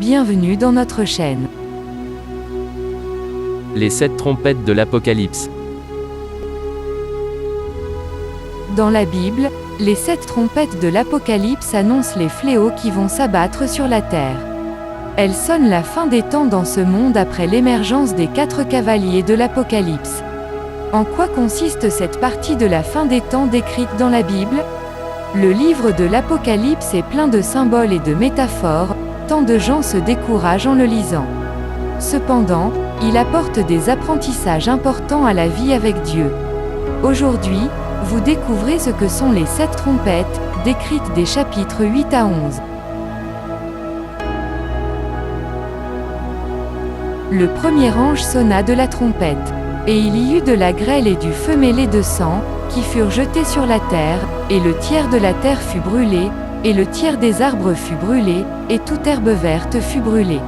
Bienvenue dans notre chaîne. Les 7 trompettes de l'Apocalypse. Dans la Bible, les 7 trompettes de l'Apocalypse annoncent les fléaux qui vont s'abattre sur la terre. Elles sonnent la fin des temps dans ce monde après l'émergence des 4 cavaliers de l'Apocalypse. En quoi consiste cette partie de la fin des temps décrite dans la Bible ? Le livre de l'Apocalypse est plein de symboles et de métaphores, tant de gens se découragent en le lisant. Cependant, il apporte des apprentissages importants à la vie avec Dieu. Aujourd'hui, vous découvrez ce que sont les 7 trompettes, décrites des chapitres 8 à 11. Le premier ange sonna de la trompette. Et il y eut de la grêle et du feu mêlé de sang, qui furent jetés sur la terre, et le tiers de la terre fut brûlé, et le tiers des arbres fut brûlé, et toute herbe verte fut brûlée.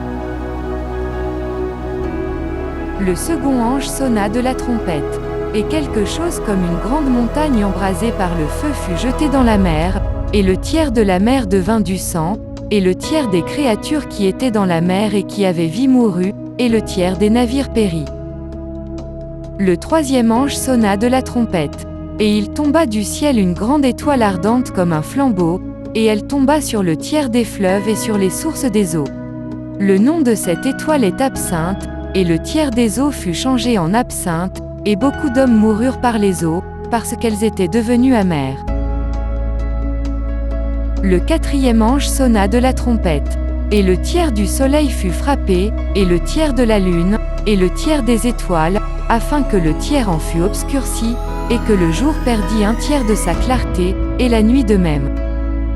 Le second ange sonna de la trompette. Et quelque chose comme une grande montagne embrasée par le feu fut jetée dans la mer, et le tiers de la mer devint du sang, et le tiers des créatures qui étaient dans la mer et qui avaient vie mourut, et le tiers des navires périt. Le troisième ange sonna de la trompette. Et il tomba du ciel une grande étoile ardente comme un flambeau, et elle tomba sur le tiers des fleuves et sur les sources des eaux. Le nom de cette étoile est Absinthe, et le tiers des eaux fut changé en absinthe, et beaucoup d'hommes moururent par les eaux, parce qu'elles étaient devenues amères. Le quatrième ange sonna de la trompette. Et le tiers du soleil fut frappé, et le tiers de la lune, et le tiers des étoiles, afin que le tiers en fût obscurci, et que le jour perdît un tiers de sa clarté, et la nuit de même.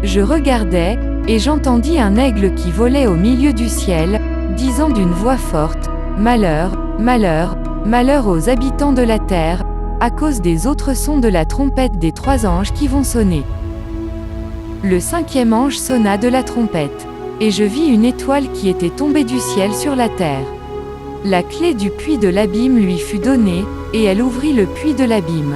Je regardais, et j'entendis un aigle qui volait au milieu du ciel, disant d'une voix forte, « Malheur, malheur, malheur aux habitants de la terre, à cause des autres sons de la trompette des 3 anges qui vont sonner. » Le cinquième ange sonna de la trompette. Et je vis une étoile qui était tombée du ciel sur la terre. La clé du puits de l'abîme lui fut donnée, et elle ouvrit le puits de l'abîme.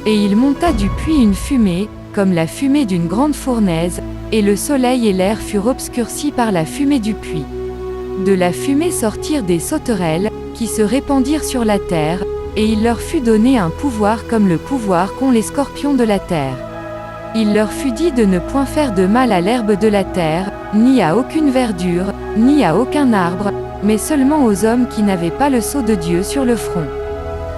Et il monta du puits une fumée, comme la fumée d'une grande fournaise, et le soleil et l'air furent obscurcis par la fumée du puits. De la fumée sortirent des sauterelles, qui se répandirent sur la terre, et il leur fut donné un pouvoir comme le pouvoir qu'ont les scorpions de la terre. Il leur fut dit de ne point faire de mal à l'herbe de la terre, ni à aucune verdure, ni à aucun arbre, mais seulement aux hommes qui n'avaient pas le sceau de Dieu sur le front.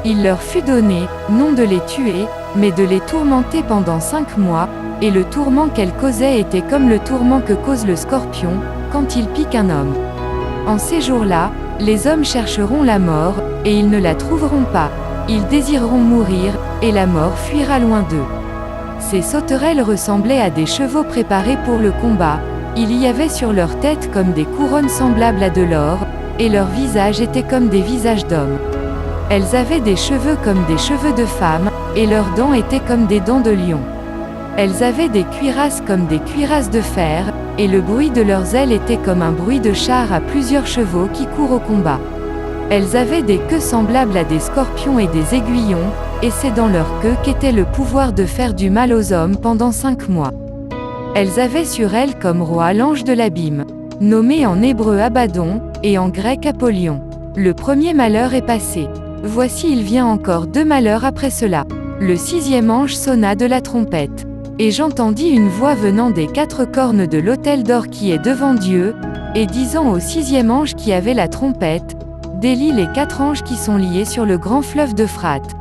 Il leur fut donné, non de les tuer, mais de les tourmenter pendant 5 mois, et le tourment qu'elles causaient était comme le tourment que cause le scorpion, quand il pique un homme. En ces jours-là, les hommes chercheront la mort, et ils ne la trouveront pas. Ils désireront mourir, et la mort fuira loin d'eux. Ces sauterelles ressemblaient à des chevaux préparés pour le combat. Il y avait sur leur tête comme des couronnes semblables à de l'or, et leurs visages étaient comme des visages d'hommes. Elles avaient des cheveux comme des cheveux de femmes, et leurs dents étaient comme des dents de lion. Elles avaient des cuirasses comme des cuirasses de fer, et le bruit de leurs ailes était comme un bruit de char à plusieurs chevaux qui courent au combat. Elles avaient des queues semblables à des scorpions et des aiguillons, et c'est dans leur queue qu'était le pouvoir de faire du mal aux hommes pendant 5 mois. Elles avaient sur elles comme roi l'ange de l'abîme, nommé en hébreu Abaddon, et en grec Apollyon. Le premier malheur est passé. Voici il vient encore 2 malheurs après cela. Le 6e ange sonna de la trompette. Et j'entendis une voix venant des 4 cornes de l'autel d'or qui est devant Dieu, et disant au 6e ange qui avait la trompette, « Délie les 4 anges qui sont liés sur le grand fleuve d'Euphrate. »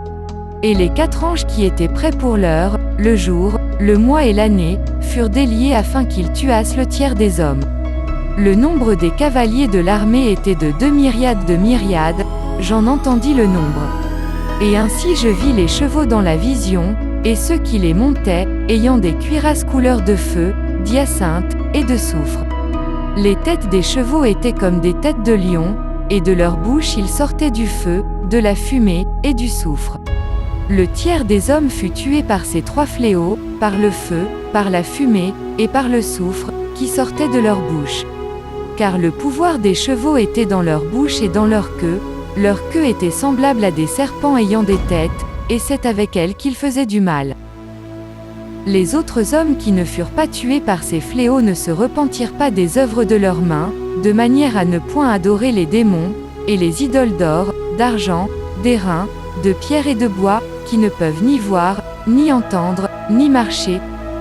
Et les 4 anges qui étaient prêts pour l'heure, le jour, le mois et l'année, furent déliés afin qu'ils tuassent le tiers des hommes. Le nombre des cavaliers de l'armée était de 2 myriades de myriades, j'en entendis le nombre. Et ainsi je vis les chevaux dans la vision, et ceux qui les montaient, ayant des cuirasses couleur de feu, d'hyacinthe, et de soufre. Les têtes des chevaux étaient comme des têtes de lion, et de leur bouche il sortait du feu, de la fumée, et du soufre. Le tiers des hommes fut tué par ces 3 fléaux, par le feu, par la fumée, et par le soufre, qui sortait de leur bouche. Car le pouvoir des chevaux était dans leur bouche et dans leur queue était semblable à des serpents ayant des têtes, et c'est avec elles qu'ils faisaient du mal. Les autres hommes qui ne furent pas tués par ces fléaux ne se repentirent pas des œuvres de leurs mains, de manière à ne point adorer les démons, et les idoles d'or, d'argent, d'airain, de pierre et de bois, qui ne peuvent ni voir, ni entendre, ni marcher,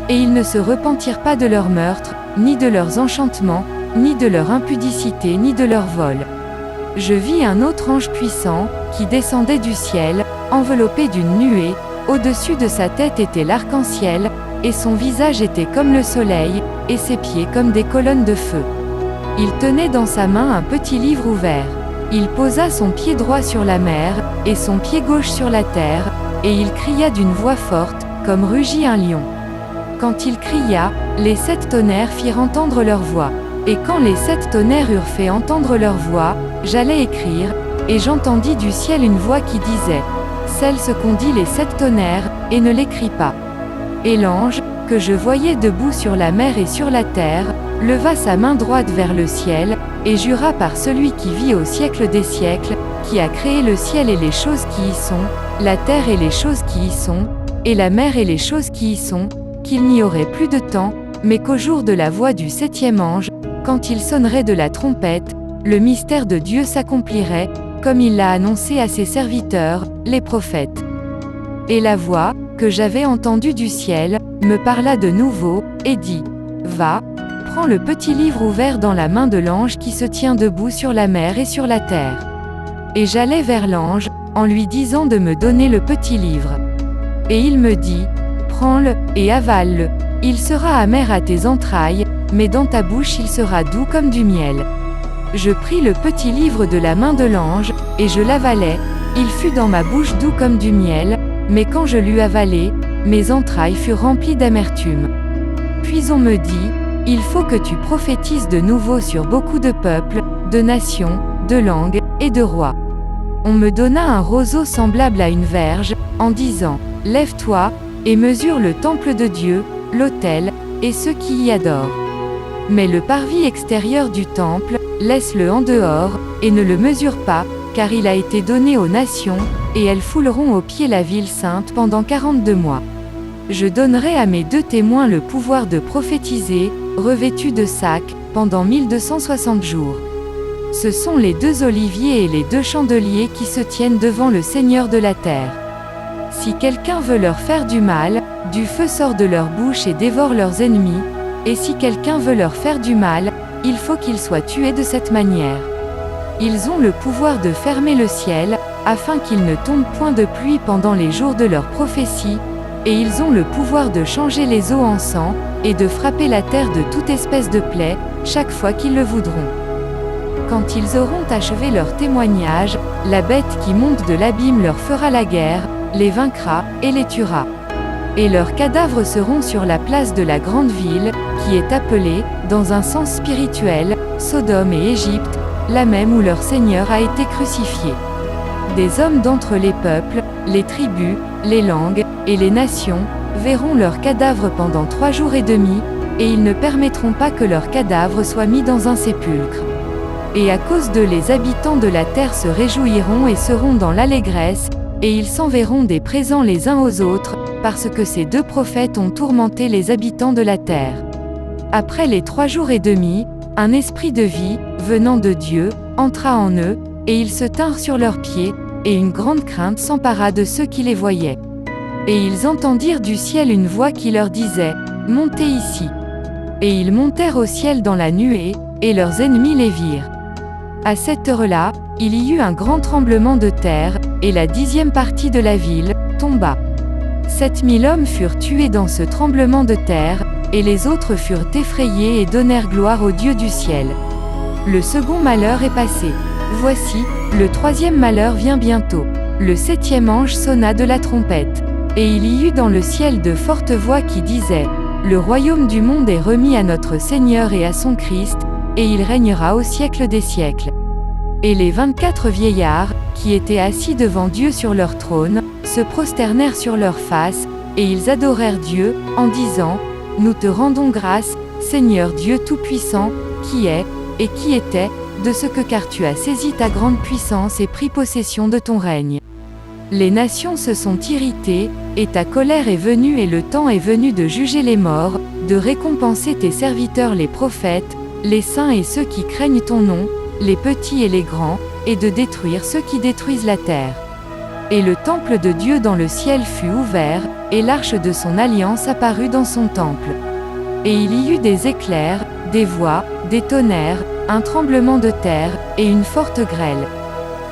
et ils ne se repentirent pas de leur meurtre, ni de leurs enchantements, ni de leur impudicité, ni de leur vol. Je vis un autre ange puissant, qui descendait du ciel, enveloppé d'une nuée, au-dessus de sa tête était l'arc-en-ciel, et son visage était comme le soleil, et ses pieds comme des colonnes de feu. Il tenait dans sa main un petit livre ouvert. Il posa son pied droit sur la mer, et son pied gauche sur la terre, et il cria d'une voix forte, comme rugit un lion. Quand il cria, les 7 tonnerres firent entendre leur voix. Et quand les 7 tonnerres eurent fait entendre leur voix, j'allais écrire, et j'entendis du ciel une voix qui disait « Scelle ce qu'ont dit les 7 tonnerres, et ne l'écris pas. » Et l'ange, que je voyais debout sur la mer et sur la terre, leva sa main droite vers le ciel, et jura par celui qui vit au siècle des siècles, qui a créé le ciel et les choses qui y sont, la terre et les choses qui y sont, et la mer et les choses qui y sont, qu'il n'y aurait plus de temps, mais qu'au jour de la voix du 7e ange, quand il sonnerait de la trompette, le mystère de Dieu s'accomplirait, comme il l'a annoncé à ses serviteurs, les prophètes. Et la voix, que j'avais entendue du ciel, me parla de nouveau, et dit « Va, prends le petit livre ouvert dans la main de l'ange qui se tient debout sur la mer et sur la terre. » Et j'allai vers l'ange, en lui disant de me donner le petit livre. Et il me dit « Prends-le, et avale-le. Il sera amer à tes entrailles, mais dans ta bouche il sera doux comme du miel. » Je pris le petit livre de la main de l'ange, et je l'avalai, il fut dans ma bouche doux comme du miel, mais quand je l'eus avalé, mes entrailles furent remplies d'amertume. Puis on me dit, il faut que tu prophétises de nouveau sur beaucoup de peuples, de nations, de langues, et de rois. On me donna un roseau semblable à une verge, en disant, lève-toi, et mesure le temple de Dieu, l'autel, et ceux qui y adorent. Mais le parvis extérieur du temple, laisse-le en dehors, et ne le mesure pas, car il a été donné aux nations, et elles fouleront aux pieds la ville sainte pendant 42 mois. Je donnerai à mes 2 témoins le pouvoir de prophétiser, revêtus de sacs, pendant 1260 jours. Ce sont les 2 oliviers et les 2 chandeliers qui se tiennent devant le Seigneur de la terre. Si quelqu'un veut leur faire du mal, du feu sort de leur bouche et dévore leurs ennemis, et si quelqu'un veut leur faire du mal, il faut qu'ils soient tués de cette manière. Ils ont le pouvoir de fermer le ciel, afin qu'il ne tombe point de pluie pendant les jours de leur prophétie, et ils ont le pouvoir de changer les eaux en sang, et de frapper la terre de toute espèce de plaie, chaque fois qu'ils le voudront. Quand ils auront achevé leur témoignage, la bête qui monte de l'abîme leur fera la guerre, les vaincra, et les tuera. Et leurs cadavres seront sur la place de la grande ville, qui est appelée, dans un sens spirituel, Sodome et Égypte, la même où leur Seigneur a été crucifié. Des hommes d'entre les peuples, les tribus, les langues, et les nations, verront leurs cadavres pendant 3 jours et demi, et ils ne permettront pas que leurs cadavres soient mis dans un sépulcre. Et à cause d'eux les habitants de la terre se réjouiront et seront dans l'allégresse, et ils s'enverront des présents les uns aux autres, parce que ces 2 prophètes ont tourmenté les habitants de la terre. Après les 3 jours et demi, un esprit de vie, venant de Dieu, entra en eux, et ils se tinrent sur leurs pieds, et une grande crainte s'empara de ceux qui les voyaient. Et ils entendirent du ciel une voix qui leur disait, « Montez ici. » Et ils montèrent au ciel dans la nuée, et leurs ennemis les virent. À cette heure-là, il y eut un grand tremblement de terre, et la 10e partie de la ville tomba. 7000 hommes furent tués dans ce tremblement de terre, et les autres furent effrayés et donnèrent gloire au Dieu du ciel. Le second malheur est passé. Voici, le 3e malheur vient bientôt. Le 7e ange sonna de la trompette. Et il y eut dans le ciel de fortes voix qui disaient, « Le royaume du monde est remis à notre Seigneur et à son Christ, et il régnera au siècle des siècles. » Et les 24 vieillards, qui étaient assis devant Dieu sur leur trône, se prosternèrent sur leurs faces, et ils adorèrent Dieu, en disant, « Nous te rendons grâce, Seigneur Dieu Tout-Puissant, qui est, et qui était, de ce que car tu as saisi ta grande puissance et pris possession de ton règne. Les nations se sont irritées, et ta colère est venue et le temps est venu de juger les morts, de récompenser tes serviteurs les prophètes, les saints et ceux qui craignent ton nom, les petits et les grands, et de détruire ceux qui détruisent la terre. Et le temple de Dieu dans le ciel fut ouvert, et l'arche de son alliance apparut dans son temple. Et il y eut des éclairs, des voix, des tonnerres, un tremblement de terre, et une forte grêle.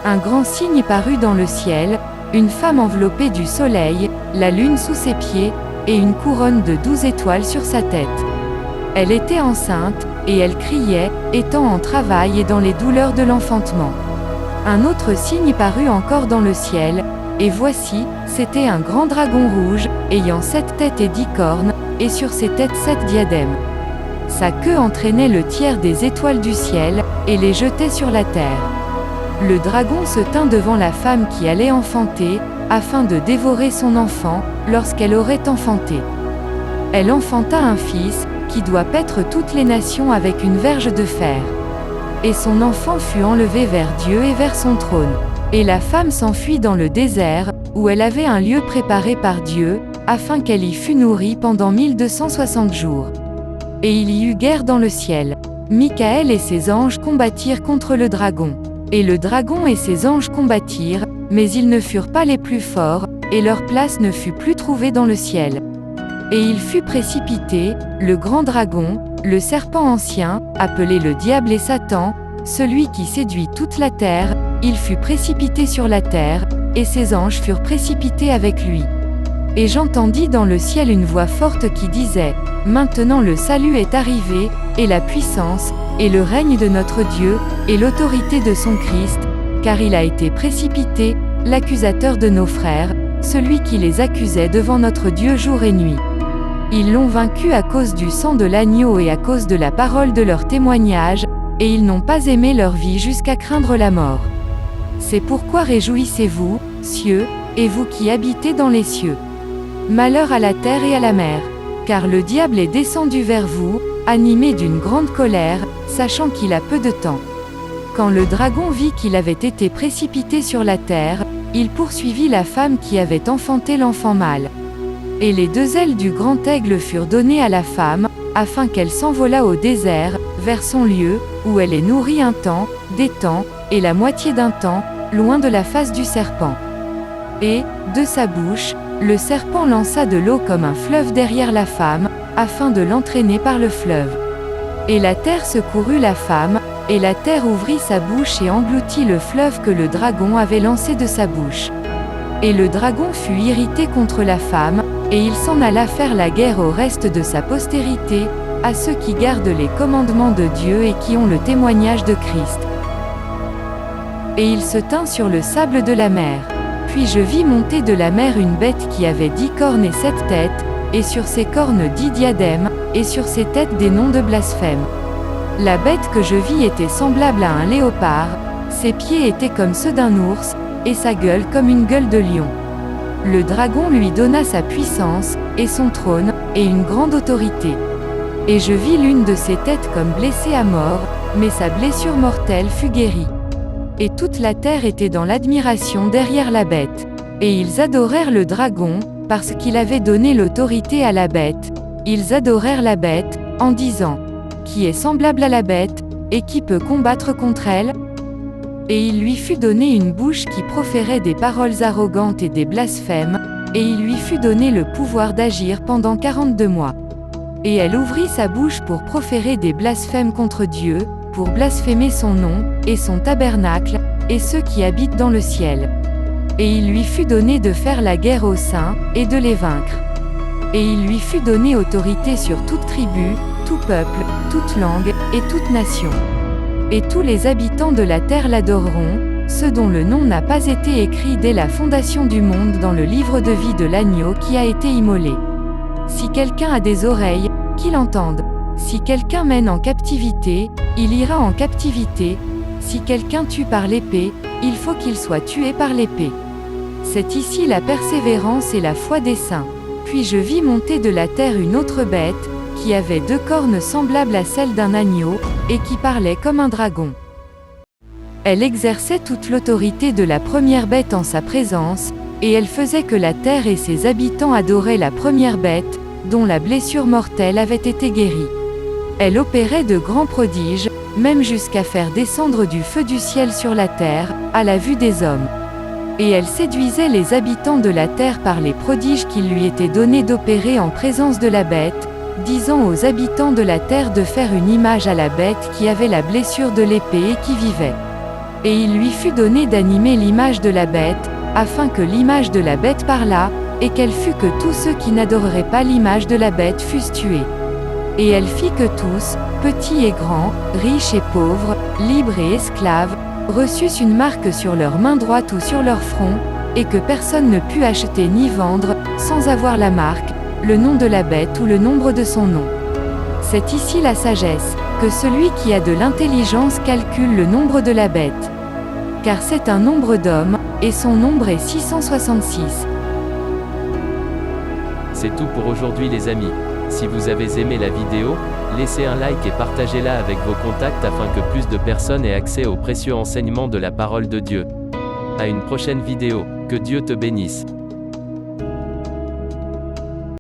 Un grand signe parut dans le ciel, une femme enveloppée du soleil, la lune sous ses pieds, et une couronne de 12 étoiles sur sa tête. Elle était enceinte, et elle criait, étant en travail et dans les douleurs de l'enfantement. Un autre signe parut encore dans le ciel, et voici, c'était un grand dragon rouge, ayant 7 têtes et 10 cornes, et sur ses têtes 7 diadèmes. Sa queue entraînait le tiers des étoiles du ciel, et les jetait sur la terre. Le dragon se tint devant la femme qui allait enfanter, afin de dévorer son enfant, lorsqu'elle aurait enfanté. Elle enfanta un fils, qui doit paître toutes les nations avec une verge de fer. Et son enfant fut enlevé vers Dieu et vers son trône. Et la femme s'enfuit dans le désert, où elle avait un lieu préparé par Dieu, afin qu'elle y fût nourrie pendant 1260 jours. Et il y eut guerre dans le ciel. Michaël et ses anges combattirent contre le dragon. Et le dragon et ses anges combattirent, mais ils ne furent pas les plus forts, et leur place ne fut plus trouvée dans le ciel. Et il fut précipité, le grand dragon, le serpent ancien, appelé le diable et Satan, celui qui séduit toute la terre, il fut précipité sur la terre, et ses anges furent précipités avec lui. Et j'entendis dans le ciel une voix forte qui disait, « Maintenant le salut est arrivé, et la puissance, et le règne de notre Dieu, et l'autorité de son Christ, car il a été précipité, l'accusateur de nos frères, celui qui les accusait devant notre Dieu jour et nuit. Ils l'ont vaincu à cause du sang de l'agneau et à cause de la parole de leur témoignage, et ils n'ont pas aimé leur vie jusqu'à craindre la mort. C'est pourquoi réjouissez-vous, cieux, et vous qui habitez dans les cieux. Malheur à la terre et à la mer, car le diable est descendu vers vous, animé d'une grande colère, sachant qu'il a peu de temps. Quand le dragon vit qu'il avait été précipité sur la terre, il poursuivit la femme qui avait enfanté l'enfant mâle. Et les 2 ailes du grand aigle furent données à la femme, afin qu'elle s'envolât au désert, vers son lieu, où elle est nourrie un temps, des temps, et la moitié d'un temps, loin de la face du serpent. Et, de sa bouche, le serpent lança de l'eau comme un fleuve derrière la femme, afin de l'entraîner par le fleuve. Et la terre secourut la femme, et la terre ouvrit sa bouche et engloutit le fleuve que le dragon avait lancé de sa bouche. Et le dragon fut irrité contre la femme, et il s'en alla faire la guerre au reste de sa postérité, à ceux qui gardent les commandements de Dieu et qui ont le témoignage de Christ. Et il se tint sur le sable de la mer. Puis je vis monter de la mer une bête qui avait 10 cornes et 7 têtes, et sur ses cornes 10 diadèmes, et sur ses têtes des noms de blasphème. La bête que je vis était semblable à un léopard, ses pieds étaient comme ceux d'un ours, et sa gueule comme une gueule de lion. Le dragon lui donna sa puissance, et son trône, et une grande autorité. Et je vis l'une de ses têtes comme blessée à mort, mais sa blessure mortelle fut guérie. Et toute la terre était dans l'admiration derrière la bête. Et ils adorèrent le dragon, parce qu'il avait donné l'autorité à la bête. Ils adorèrent la bête, en disant, « Qui est semblable à la bête, et qui peut combattre contre elle ?» Et il lui fut donné une bouche qui proférait des paroles arrogantes et des blasphèmes, et il lui fut donné le pouvoir d'agir pendant 42 mois. Et elle ouvrit sa bouche pour proférer des blasphèmes contre Dieu, pour blasphémer son nom, et son tabernacle, et ceux qui habitent dans le ciel. Et il lui fut donné de faire la guerre aux saints, et de les vaincre. Et il lui fut donné autorité sur toute tribu, tout peuple, toute langue, et toute nation. Et tous les habitants de la terre l'adoreront, ceux dont le nom n'a pas été écrit dès la fondation du monde dans le livre de vie de l'agneau qui a été immolé. Si quelqu'un a des oreilles, qu'il entende. Si quelqu'un mène en captivité, il ira en captivité. Si quelqu'un tue par l'épée, il faut qu'il soit tué par l'épée. C'est ici la persévérance et la foi des saints. Puis je vis monter de la terre une autre bête, qui avait 2 cornes semblables à celles d'un agneau, et qui parlait comme un dragon. Elle exerçait toute l'autorité de la première bête en sa présence, et elle faisait que la terre et ses habitants adoraient la première bête, dont la blessure mortelle avait été guérie. Elle opérait de grands prodiges, même jusqu'à faire descendre du feu du ciel sur la terre, à la vue des hommes. Et elle séduisait les habitants de la terre par les prodiges qu'il lui était donné d'opérer en présence de la bête, disant aux habitants de la terre de faire une image à la bête qui avait la blessure de l'épée et qui vivait. Et il lui fut donné d'animer l'image de la bête, afin que l'image de la bête parlât, et qu'elle fût que tous ceux qui n'adoreraient pas l'image de la bête fussent tués. Et elle fit que tous, petits et grands, riches et pauvres, libres et esclaves, reçussent une marque sur leur main droite ou sur leur front, et que personne ne put acheter ni vendre, sans avoir la marque, le nom de la bête ou le nombre de son nom. C'est ici la sagesse, que celui qui a de l'intelligence calcule le nombre de la bête. Car c'est un nombre d'hommes, et son nombre est 666. C'est tout pour aujourd'hui les amis. Si vous avez aimé la vidéo, laissez un like et partagez-la avec vos contacts afin que plus de personnes aient accès aux précieux enseignements de la parole de Dieu. À une prochaine vidéo, que Dieu te bénisse.